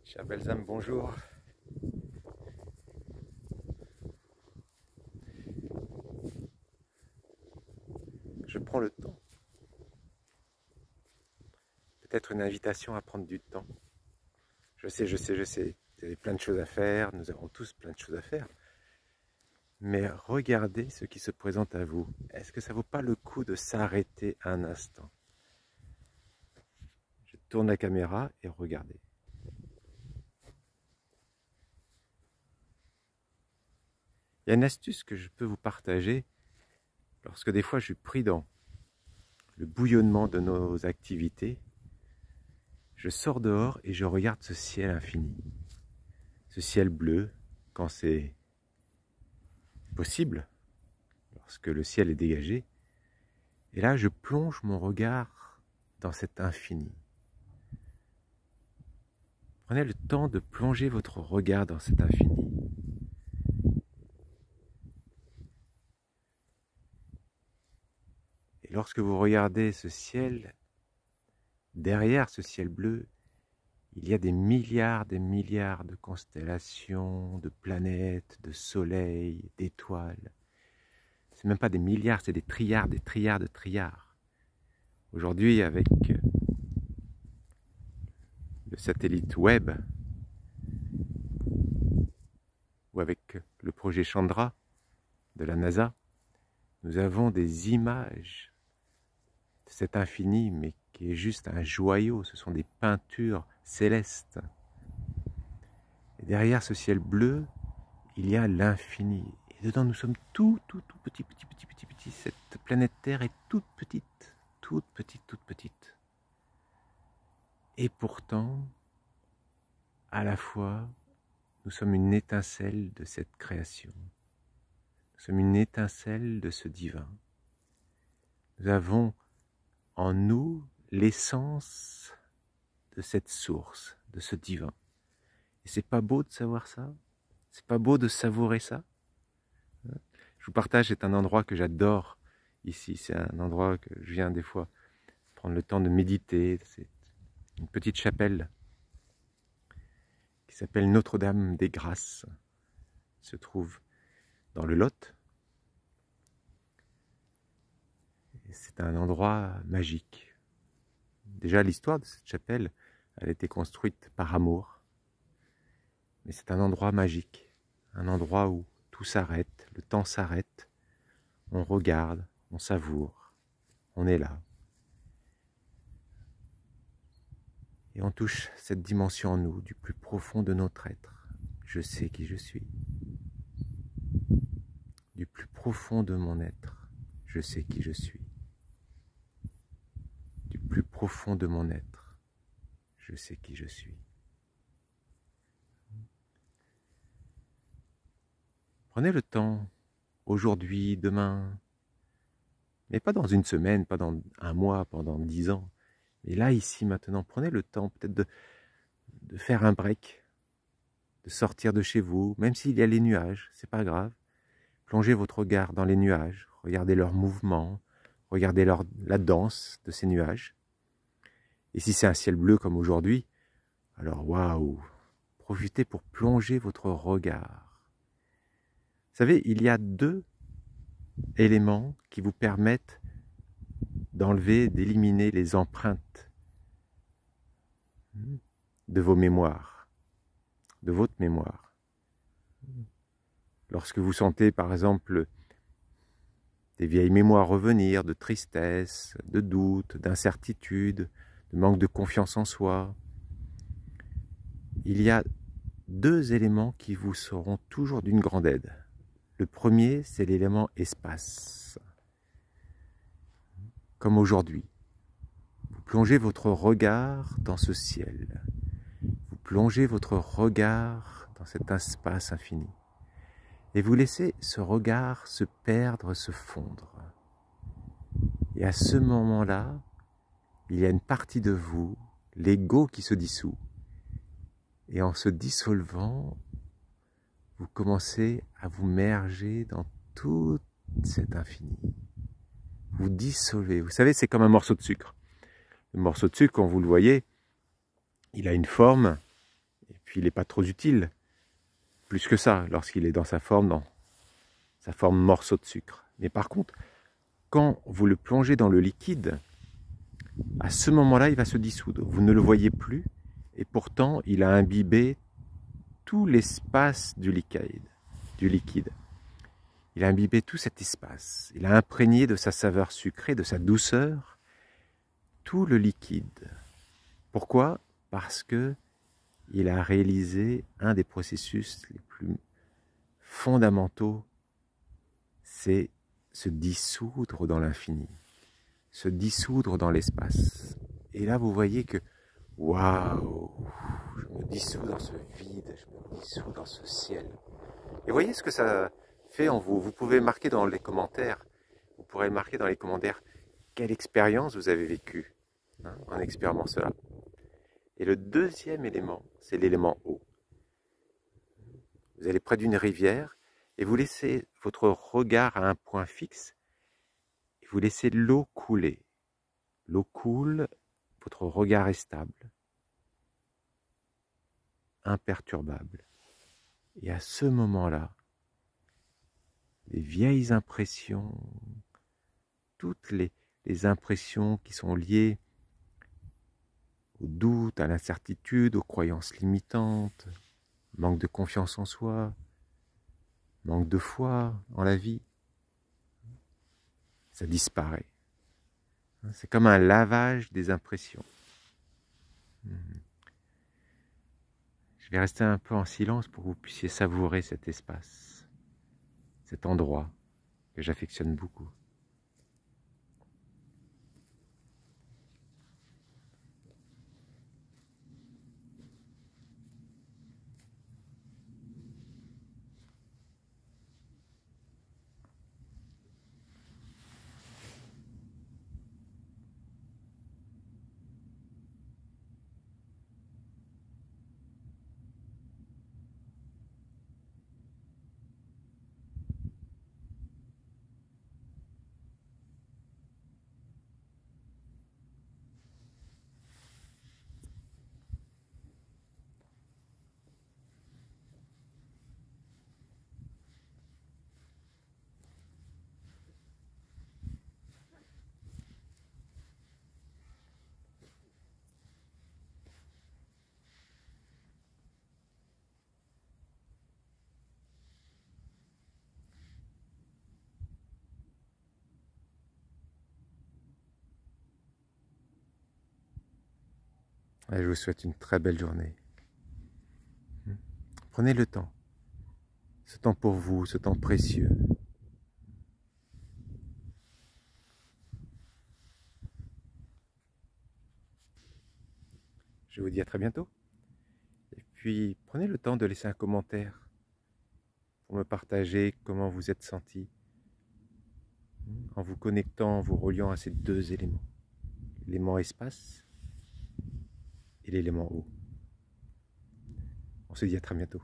Chère belles âmes, bonjour. Je prends le temps. Peut-être une invitation à prendre du temps. Je sais. Vous avez plein de choses à faire, nous avons tous plein de choses à faire. Mais regardez ce qui se présente à vous. Est-ce que ça vaut pas le coup de s'arrêter un instant? Je tourne la caméra et regardez. Il y a une astuce que je peux vous partager lorsque des fois je suis pris dans le bouillonnement de nos activités. Je sors dehors et je regarde ce ciel infini. Ce ciel bleu, quand c'est possible, lorsque le ciel est dégagé. Et là, je plonge mon regard dans cet infini. Prenez le temps de plonger votre regard dans cet infini. Et lorsque vous regardez ce ciel, derrière ce ciel bleu, il y a des milliards de constellations, de planètes, de soleils, d'étoiles. C'est même pas des milliards, c'est des trilliards de trilliards. Aujourd'hui, avec le satellite web, ou avec le projet Chandra de la NASA, nous avons des images de cet infini, mais qui est juste un joyau. Ce sont des peintures célestes. Et derrière ce ciel bleu, il y a l'infini. Et dedans, nous sommes tout petits. Cette planète Terre est toute petite. Et pourtant, à la fois, nous sommes une étincelle de cette création. Nous sommes une étincelle de ce divin. Nous avons en nous l'essence de cette source, de ce divin. Et c'est pas beau de savoir ça? C'est pas beau de savourer ça? Je vous partage, c'est un endroit que j'adore ici. C'est un endroit que je viens des fois prendre le temps de méditer. C'est une petite chapelle qui s'appelle Notre-Dame des Grâces. Elle se trouve dans le Lot. C'est un endroit magique. Déjà, l'histoire de cette chapelle, elle a été construite par amour. Mais c'est un endroit magique. Un endroit où tout s'arrête, le temps s'arrête. On regarde, on savoure, on est là. Et on touche cette dimension en nous, du plus profond de notre être. Je sais qui je suis. Du plus profond de mon être, je sais qui je suis. Du plus profond de mon être, je sais qui je suis. Prenez le temps, aujourd'hui, demain, mais pas dans une semaine, pas dans un mois, pendant 10 ans. Mais là, ici, maintenant, prenez le temps peut-être de faire un break, de sortir de chez vous, même s'il y a les nuages, c'est pas grave. Plongez votre regard dans les nuages, regardez leurs mouvements, regardez la danse de ces nuages. Et si c'est un ciel bleu comme aujourd'hui, alors waouh, profitez pour plonger votre regard. Vous savez, il y a 2 éléments qui vous permettent d'enlever, d'éliminer les empreintes de vos mémoires, de votre mémoire. Lorsque vous sentez par exemple des vieilles mémoires revenir, de tristesse, de doute, d'incertitude, de manque de confiance en soi, il y a 2 éléments qui vous seront toujours d'une grande aide. Le premier, c'est l'élément espace. Comme aujourd'hui, vous plongez votre regard dans ce ciel. Vous plongez votre regard dans cet espace infini. Et vous laissez ce regard se perdre, se fondre. Et à ce moment-là, il y a une partie de vous, l'ego qui se dissout. Et en se dissolvant, vous commencez à vous merger dans tout cet infini. Vous dissolvez. Vous savez, c'est comme un morceau de sucre. Le morceau de sucre, quand vous le voyez, il a une forme. Et puis il n'est pas trop utile, plus que ça, lorsqu'il est dans sa forme morceau de sucre. Mais par contre, quand vous le plongez dans le liquide, à ce moment-là, il va se dissoudre. Vous ne le voyez plus, et pourtant, il a imbibé tout l'espace du liquide. Il a imbibé tout cet espace. Il a imprégné de sa saveur sucrée, de sa douceur, tout le liquide. Pourquoi? Parce que il a réalisé un des processus les plus fondamentaux, c'est se dissoudre dans l'infini, se dissoudre dans l'espace. Et là, vous voyez que, waouh, je me dissous dans ce vide, je me dissous dans ce ciel. Et voyez ce que ça fait en vous. Vous pouvez marquer dans les commentaires, vous pourrez marquer dans les commentaires quelle expérience vous avez vécue en expérimentant cela. Et le deuxième élément, c'est l'élément eau. Vous allez près d'une rivière et vous laissez votre regard à un point fixe et vous laissez l'eau couler. L'eau coule, votre regard est stable, imperturbable. Et à ce moment-là, les vieilles impressions, toutes les impressions qui sont liées au doute, à l'incertitude, aux croyances limitantes, manque de confiance en soi, manque de foi en la vie, ça disparaît. C'est comme un lavage des impressions. Je vais rester un peu en silence pour que vous puissiez savourer cet espace, cet endroit que j'affectionne beaucoup. Et je vous souhaite une très belle journée. Prenez le temps, ce temps pour vous, ce temps précieux. Je vous dis à très bientôt. Et puis, prenez le temps de laisser un commentaire pour me partager comment vous êtes senti en vous connectant, en vous reliant à ces deux éléments. L'élément espace et l'élément eau. On se dit à très bientôt.